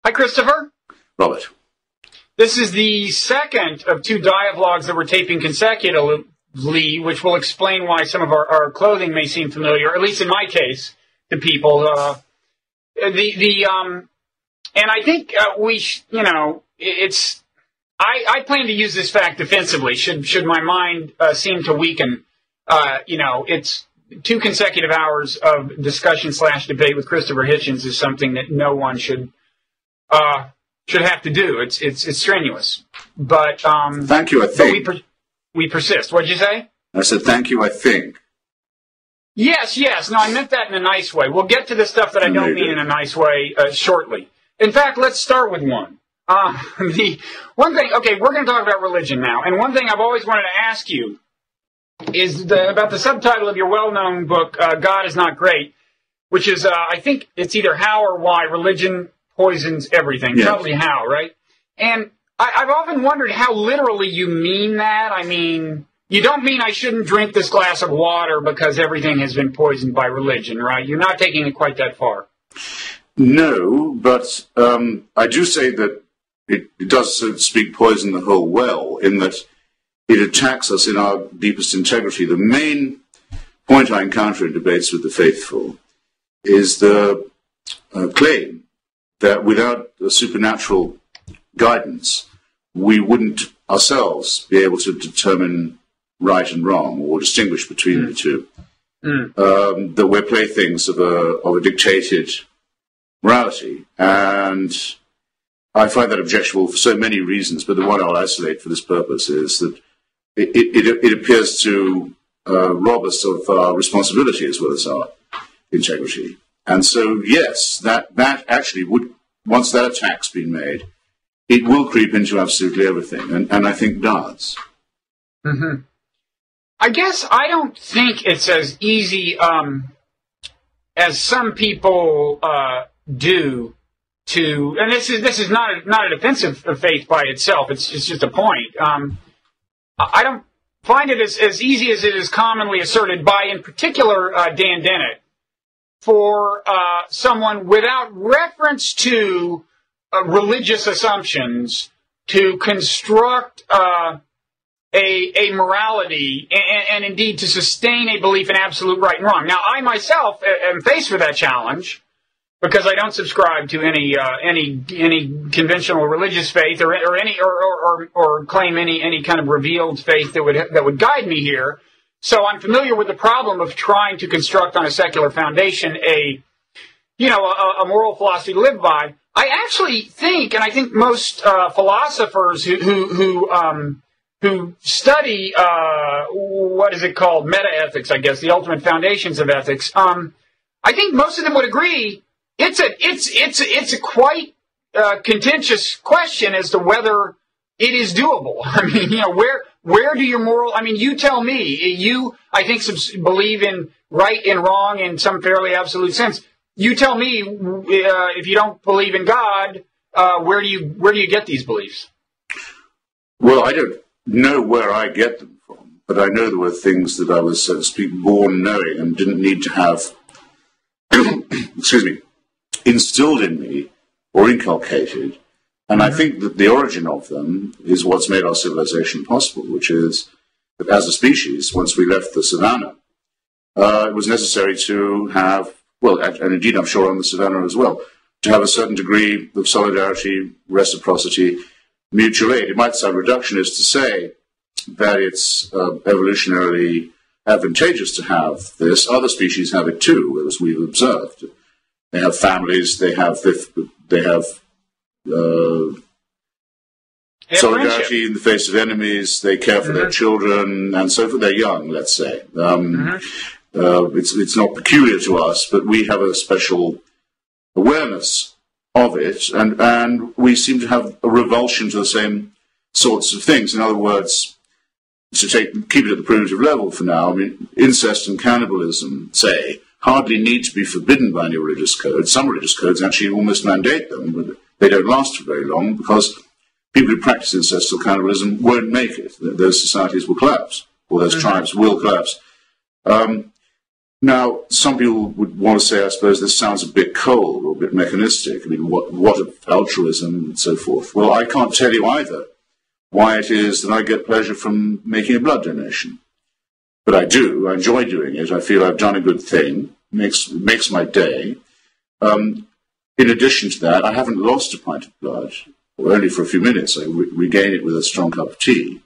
Hi, Christopher. Robert. This is the second of two dialogues that we're taping consecutively, which will explain why some of our clothing may seem familiar, at least in my case, to people. And I think I plan to use this fact defensively. Should my mind seem to weaken, it's 2 consecutive hours of discussion/debate with Christopher Hitchens is something that no one should have to do. It's strenuous, but thank you. I think we persist. What'd you say? I said thank you. I think. Yes. No, I meant that in a nice way. We'll get to the stuff that I don't mean in a nice way shortly. In fact, let's start with one. The one thing. Okay, we're going to talk about religion now, and one thing I've always wanted to ask you is about the subtitle of your well-known book, "God is Not Great," which is I think it's either how or why religion poisons everything. Yes. Probably how, right? And I've often wondered how literally you mean that. I mean, you don't mean I shouldn't drink this glass of water because everything has been poisoned by religion, right? You're not taking it quite that far. No, but I do say that it does, so to speak, poison the whole well, in that it attacks us in our deepest integrity. The main point I encounter in debates with the faithful is the claim that without a supernatural guidance, we wouldn't ourselves be able to determine right and wrong or distinguish between the two. That we're playthings of a dictated morality. And I find that objectionable for so many reasons, but the one I'll isolate for this purpose is that it appears to rob us of our responsibility as well as our integrity. And so, yes, that actually would, once that attack's been made, it will creep into absolutely everything, and I think does. Mm-hmm. I guess I don't think it's as easy as some people do to, and this is not a defense of faith by itself. It's just a point. I don't find it as easy as it is commonly asserted by, in particular, Dan Dennett, for someone without reference to religious assumptions to construct a morality and indeed to sustain a belief in absolute right and wrong. Now, I myself am faced with that challenge because I don't subscribe to any conventional religious faith or claim any kind of revealed faith that would guide me here. So I'm familiar with the problem of trying to construct on a secular foundation a moral philosophy to live by. I actually think, and I think most philosophers who study what is it called, meta-ethics, I guess, the ultimate foundations of ethics. I think most of them would agree it's a quite contentious question as to whether it is doable. I mean, where do your moral? I mean, you tell me. You, I think, believe in right and wrong in some fairly absolute sense. You tell me if you don't believe in God, where do you get these beliefs? Well, I don't know where I get them from, but I know there were things that I was, so to speak, born knowing and didn't need to have, instilled in me or inculcated. And I think that the origin of them is what's made our civilization possible, which is that as a species, once we left the savannah, it was necessary to have, well, and indeed I'm sure on the savannah as well, to have a certain degree of solidarity, reciprocity, mutual aid. It might sound reductionist to say that it's evolutionarily advantageous to have this. Other species have it too, as we've observed. They have families, they have solidarity in the face of enemies, they care for their children, and so for their young, let's say. It's not peculiar to us, but we have a special awareness of it, and we seem to have a revulsion to the same sorts of things. In other words, to keep it at the primitive level for now, I mean, incest and cannibalism, say, hardly need to be forbidden by any religious code. Some religious codes actually almost mandate them, but they don't last for very long because people who practice incest or cannibalism won't make it. Those societies will collapse, or those tribes will collapse. Now, some people would want to say, I suppose, this sounds a bit cold or a bit mechanistic. I mean, what of altruism and so forth? Well, I can't tell you either why it is that I get pleasure from making a blood donation. But I do. I enjoy doing it. I feel I've done a good thing. Makes my day. In addition to that, I haven't lost a pint of blood, or only for a few minutes. I regain it with a strong cup of tea.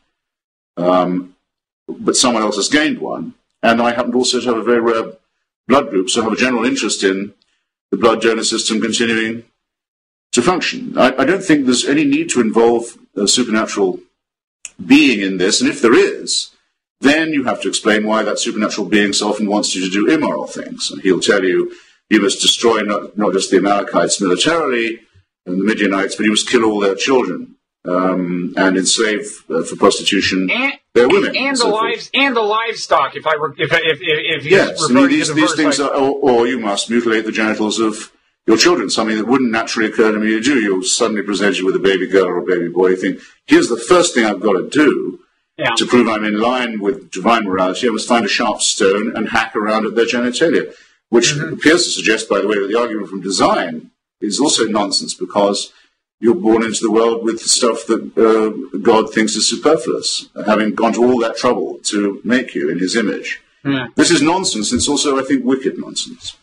But someone else has gained one. And I happen also to have a very rare blood group, so I have a general interest in the blood donor system continuing to function. I don't think there's any need to involve a supernatural being in this, and if there is, then you have to explain why that supernatural being so often wants you to do immoral things. And he'll tell you, you must destroy not just the Amalekites militarily and the Midianites, but you must kill all their children. And enslave for prostitution their women and the livestock. If yes, I mean, these things are, or you must mutilate the genitals of your children. Something that wouldn't naturally occur to me to do. You're suddenly presented with a baby girl or a baby boy. You think, here's the first thing I've got to do to prove I'm in line with divine morality. I must find a sharp stone and hack around at their genitalia, which appears to suggest, by the way, that the argument from design is also nonsense because you're born into the world with stuff that God thinks is superfluous, having gone to all that trouble to make you in his image. Yeah. This is nonsense. It's also, I think, wicked nonsense.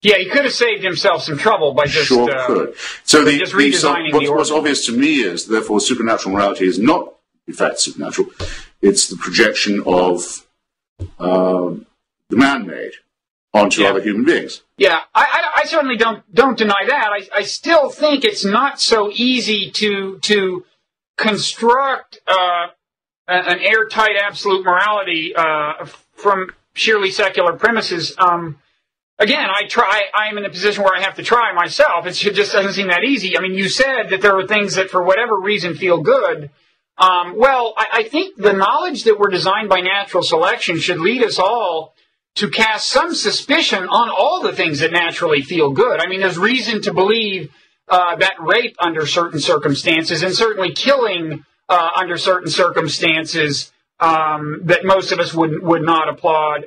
Yeah, he could have saved himself some trouble by just, could. So just redesigning the order. What's obvious to me is, therefore, supernatural morality is not, in fact, supernatural. It's the projection of the man-made onto other human beings. Yeah, I certainly don't deny that. I still think it's not so easy to construct an airtight absolute morality from purely secular premises. Again, I'm in a position where I have to try myself. It just doesn't seem that easy. I mean, you said that there are things that for whatever reason feel good. Well, I think the knowledge that we're designed by natural selection should lead us all to cast some suspicion on all the things that naturally feel good. I mean, there's reason to believe that rape under certain circumstances, and certainly killing under certain circumstances that most of us would not applaud,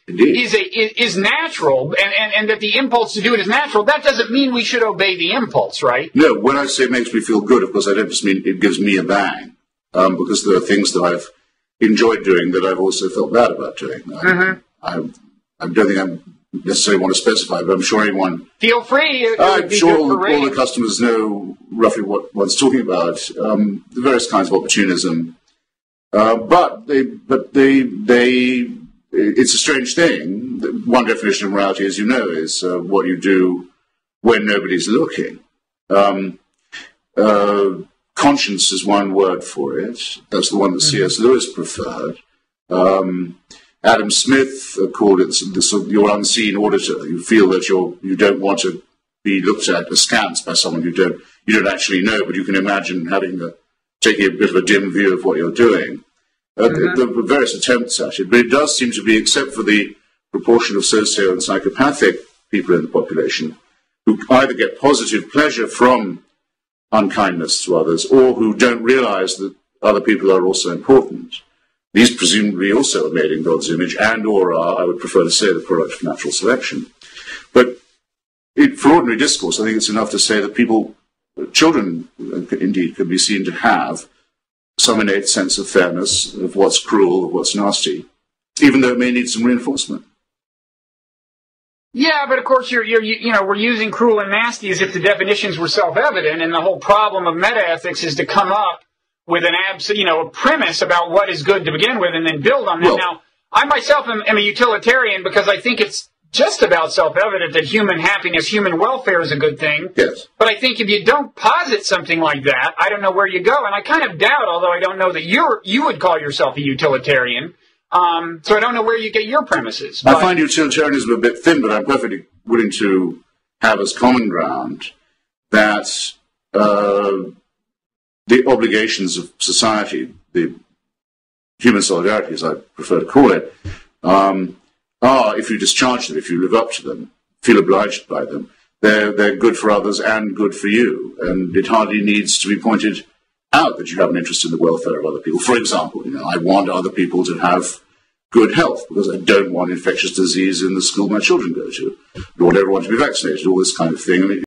is natural, and that the impulse to do it is natural. That doesn't mean we should obey the impulse, right? No, when I say it makes me feel good, of course, I don't just mean it gives me a bang, because there are things that I've enjoyed doing that I've also felt bad about doing. I don't think I necessarily want to specify, but I'm sure anyone... Feel free. I'm sure all the customers know roughly what one's talking about, the various kinds of opportunism. But it's a strange thing. One definition of morality, as you know, is what you do when nobody's looking. Conscience is one word for it. That's the one that C.S. Lewis preferred. Adam Smith called it your unseen auditor. You feel that you don't want to be looked at askance by someone you don't actually know, but you can imagine taking a bit of a dim view of what you're doing. There were various attempts at it, but it does seem to be, except for the proportion of socio and psychopathic people in the population, who either get positive pleasure from unkindness to others, or who don't realize that other people are also important. These presumably also are made in God's image, and or are, I would prefer to say, the product of natural selection. But for ordinary discourse, I think it's enough to say that children indeed, can be seen to have some innate sense of fairness, of what's cruel, of what's nasty, even though it may need some reinforcement. Yeah, but of course, we're using cruel and nasty as if the definitions were self-evident, and the whole problem of meta-ethics is to come up with a premise about what is good to begin with, and then build on that. Now, I myself am a utilitarian because I think it's just about self-evident that human happiness, human welfare is a good thing. Yes. But I think if you don't posit something like that, I don't know where you go. And I kind of doubt, although I don't know that you would call yourself a utilitarian. So I don't know where you get your premises. I find utilitarianism a bit thin, but I'm perfectly willing to have as common ground that the obligations of society, the human solidarity, as I prefer to call it, are, if you discharge them, if you live up to them, feel obliged by them, they're good for others and good for you. And it hardly needs to be pointed out that you have an interest in the welfare of other people. For example, I want other people to have good health, because I don't want infectious disease in the school my children go to. I want everyone to be vaccinated, all this kind of thing.